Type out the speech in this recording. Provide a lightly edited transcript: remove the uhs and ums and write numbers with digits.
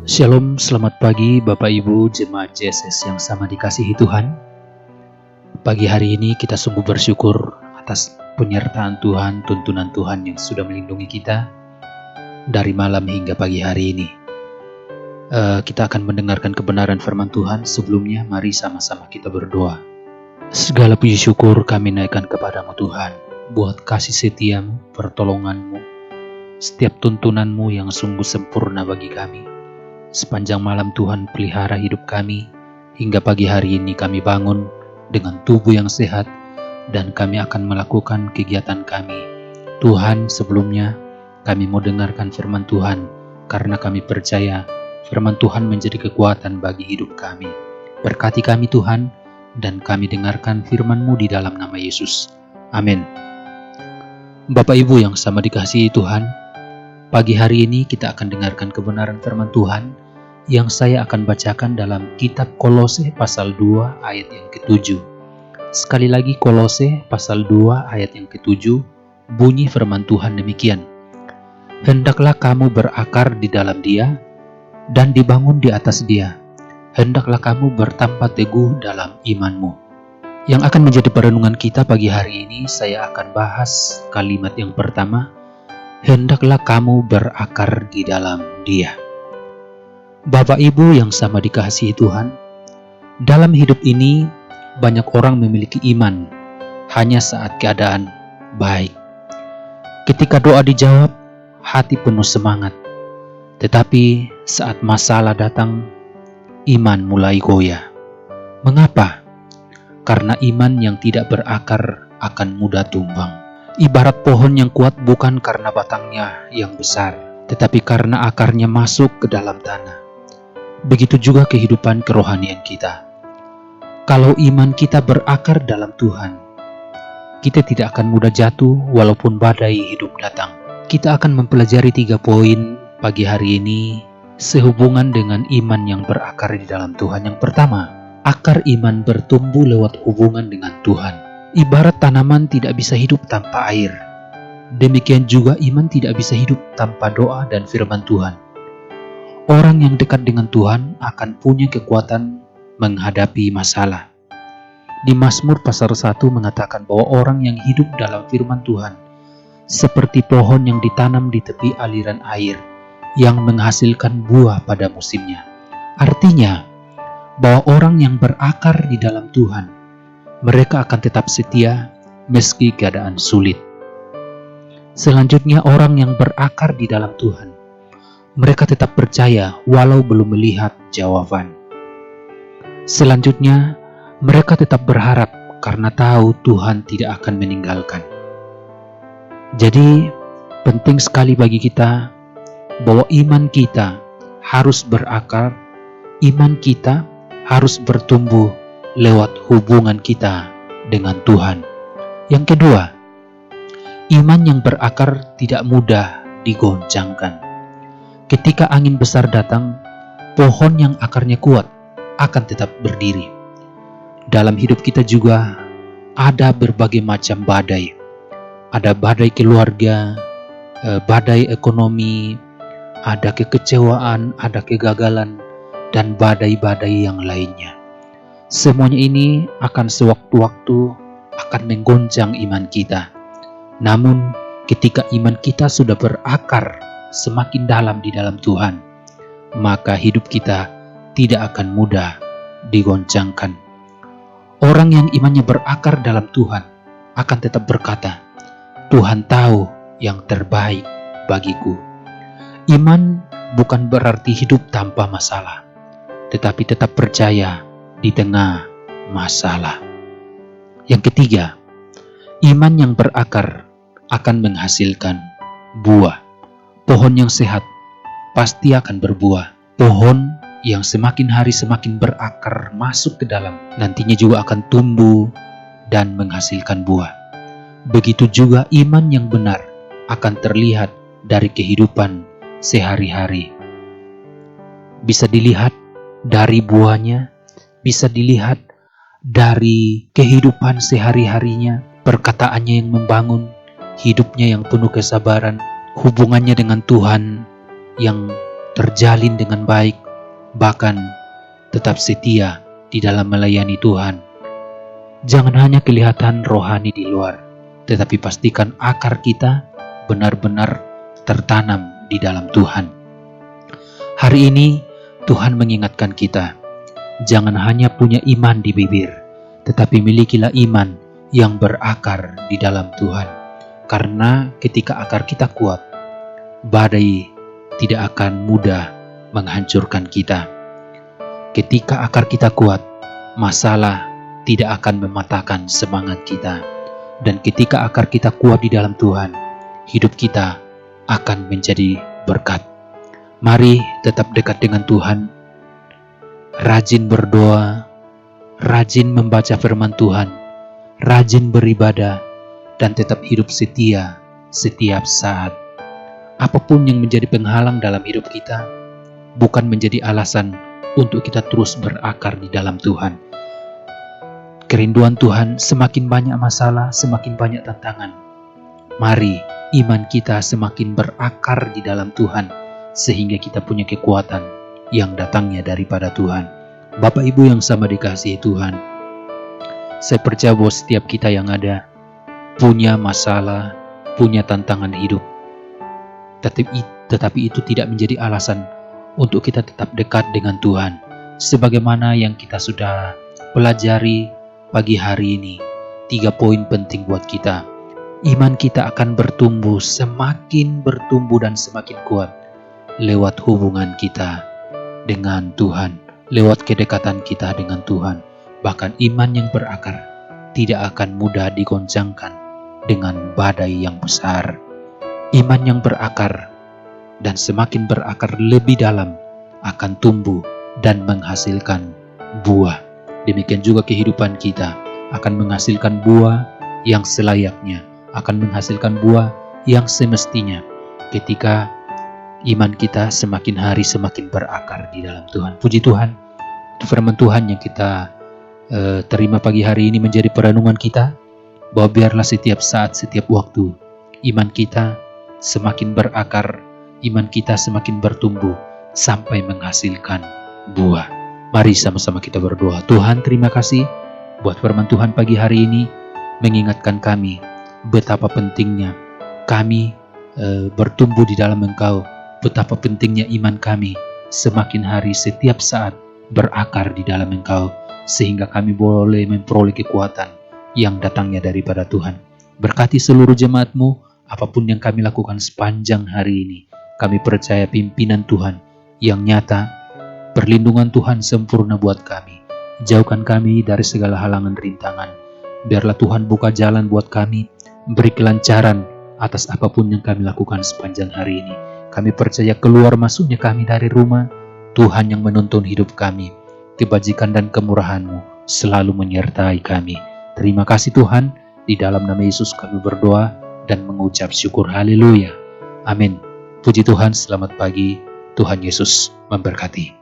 Shalom, selamat pagi Bapak Ibu Jemaat JSS yang sama dikasihi Tuhan. Pagi hari ini kita sungguh bersyukur atas penyertaan Tuhan, tuntunan Tuhan yang sudah melindungi kita dari malam hingga pagi hari ini. Kita akan mendengarkan kebenaran firman Tuhan. Sebelumnya mari sama-sama kita berdoa. Segala puji syukur kami naikkan kepadamu Tuhan, buat kasih setiamu, pertolonganmu, setiap tuntunanmu yang sungguh sempurna bagi kami. Sepanjang malam Tuhan pelihara hidup kami, hingga pagi hari ini kami bangun dengan tubuh yang sehat dan kami akan melakukan kegiatan kami. Tuhan, sebelumnya kami mau dengarkan firman Tuhan karena kami percaya firman Tuhan menjadi kekuatan bagi hidup kami. Berkati kami Tuhan dan kami dengarkan firman-Mu di dalam nama Yesus. Amin. Bapak Ibu yang sama dikasihi Tuhan, pagi hari ini kita akan dengarkan kebenaran firman Tuhan yang saya akan bacakan dalam kitab Kolose pasal 2 ayat yang ke-7. Sekali lagi Kolose pasal 2 ayat yang ke-7, bunyi firman Tuhan demikian. Hendaklah kamu berakar di dalam Dia dan dibangun di atas Dia. Hendaklah kamu bertambah teguh dalam imanmu. Yang akan menjadi perenungan kita pagi hari ini, saya akan bahas kalimat yang pertama, hendaklah kamu berakar di dalam Dia. Bapak Ibu yang sama dikasihi Tuhan, dalam hidup ini banyak orang memiliki iman hanya saat keadaan baik. Ketika doa dijawab, hati penuh semangat. Tetapi saat masalah datang, iman mulai goyah. Mengapa? Karena iman yang tidak berakar akan mudah tumbang. Ibarat pohon yang kuat bukan karena batangnya yang besar, tetapi karena akarnya masuk ke dalam tanah. Begitu juga kehidupan kerohanian kita. Kalau iman kita berakar dalam Tuhan, kita tidak akan mudah jatuh walaupun badai hidup datang. Kita akan mempelajari 3 poin pagi hari ini sehubungan dengan iman yang berakar di dalam Tuhan. Yang pertama, akar iman bertumbuh lewat hubungan dengan Tuhan. Ibarat tanaman tidak bisa hidup tanpa air, demikian juga iman tidak bisa hidup tanpa doa dan firman Tuhan. Orang yang dekat dengan Tuhan akan punya kekuatan menghadapi masalah. Di Mazmur pasal 1 mengatakan bahwa orang yang hidup dalam firman Tuhan seperti pohon yang ditanam di tepi aliran air yang menghasilkan buah pada musimnya. Artinya bahwa orang yang berakar di dalam Tuhan, mereka akan tetap setia meski keadaan sulit. Selanjutnya, orang yang berakar di dalam Tuhan, mereka tetap percaya walau belum melihat jawaban. Selanjutnya, mereka tetap berharap karena tahu Tuhan tidak akan meninggalkan. Jadi, penting sekali bagi kita bahwa iman kita harus berakar, iman kita harus bertumbuh lewat hubungan kita dengan Tuhan. Yang kedua, iman yang berakar tidak mudah digoncangkan. Ketika angin besar datang, pohon yang akarnya kuat akan tetap berdiri. Dalam hidup kita juga ada berbagai macam badai. Ada badai keluarga, badai ekonomi, ada kekecewaan, ada kegagalan, dan badai-badai yang lainnya. Semuanya ini akan sewaktu-waktu akan menggoncang iman kita. Namun ketika iman kita sudah berakar semakin dalam di dalam Tuhan, maka hidup kita tidak akan mudah digoncangkan. Orang yang imannya berakar dalam Tuhan akan tetap berkata, Tuhan tahu yang terbaik bagiku. Iman bukan berarti hidup tanpa masalah, tetapi tetap percaya di tengah masalah. Yang ketiga, iman yang berakar akan menghasilkan buah. Pohon yang sehat pasti akan berbuah. Pohon yang semakin hari semakin berakar masuk ke dalam, nantinya juga akan tumbuh dan menghasilkan buah. Begitu juga iman yang benar akan terlihat dari kehidupan sehari-hari. Bisa dilihat dari buahnya, bisa dilihat dari kehidupan sehari-harinya, perkataannya yang membangun, hidupnya yang penuh kesabaran, hubungannya dengan Tuhan yang terjalin dengan baik, bahkan tetap setia di dalam melayani Tuhan. Jangan hanya kelihatan rohani di luar, tetapi pastikan akar kita benar-benar tertanam di dalam Tuhan. Hari ini Tuhan mengingatkan kita, jangan hanya punya iman di bibir, tetapi milikilah iman yang berakar di dalam Tuhan. Karena ketika akar kita kuat, badai tidak akan mudah menghancurkan kita. Ketika akar kita kuat, masalah tidak akan mematahkan semangat kita. Dan ketika akar kita kuat di dalam Tuhan, hidup kita akan menjadi berkat. Mari tetap dekat dengan Tuhan, rajin berdoa, rajin membaca firman Tuhan, rajin beribadah, dan tetap hidup setia setiap saat. Apapun yang menjadi penghalang dalam hidup kita, bukan menjadi alasan untuk kita terus berakar di dalam Tuhan. Kerinduan Tuhan, semakin banyak masalah, semakin banyak tantangan. Mari iman kita semakin berakar di dalam Tuhan, sehingga kita punya kekuatan yang datangnya daripada Tuhan. Bapak Ibu yang sama dikasihi Tuhan, saya percaya bahwa setiap kita yang ada punya masalah, punya tantangan hidup. Tetapi itu tidak menjadi alasan untuk kita tetap dekat dengan Tuhan. Sebagaimana yang kita sudah pelajari pagi hari ini, 3 poin penting buat kita. Iman kita akan bertumbuh, semakin bertumbuh dan semakin kuat lewat hubungan kita dengan Tuhan, lewat kedekatan kita dengan Tuhan. Bahkan iman yang berakar tidak akan mudah digoncangkan dengan badai yang besar. Iman yang berakar dan semakin berakar lebih dalam akan tumbuh dan menghasilkan buah. Demikian juga kehidupan kita akan menghasilkan buah yang selayaknya, akan menghasilkan buah yang semestinya ketika iman kita semakin hari semakin berakar di dalam Tuhan. Puji Tuhan, firman Tuhan yang kita terima pagi hari ini menjadi perenungan kita, bahwa biarlah setiap saat, setiap waktu, iman kita semakin berakar, iman kita semakin bertumbuh sampai menghasilkan buah. Mari sama-sama kita berdoa. Tuhan, terima kasih buat firman Tuhan pagi hari ini mengingatkan kami betapa pentingnya kami bertumbuh di dalam Engkau, betapa pentingnya iman kami semakin hari setiap saat berakar di dalam Engkau, sehingga kami boleh memperoleh kekuatan yang datangnya daripada Tuhan. Berkati seluruh jemaat-Mu, apapun yang kami lakukan sepanjang hari ini, kami percaya pimpinan Tuhan yang nyata, perlindungan Tuhan sempurna buat kami. Jauhkan kami dari segala halangan rintangan. Biarlah Tuhan buka jalan buat kami, beri kelancaran atas apapun yang kami lakukan sepanjang hari ini. Kami percaya keluar masuknya kami dari rumah, Tuhan yang menuntun hidup kami. Kebajikan dan kemurahan-Mu selalu menyertai kami. Terima kasih Tuhan, di dalam nama Yesus kami berdoa dan mengucap syukur. Haleluya. Amin. Puji Tuhan, selamat pagi. Tuhan Yesus memberkati.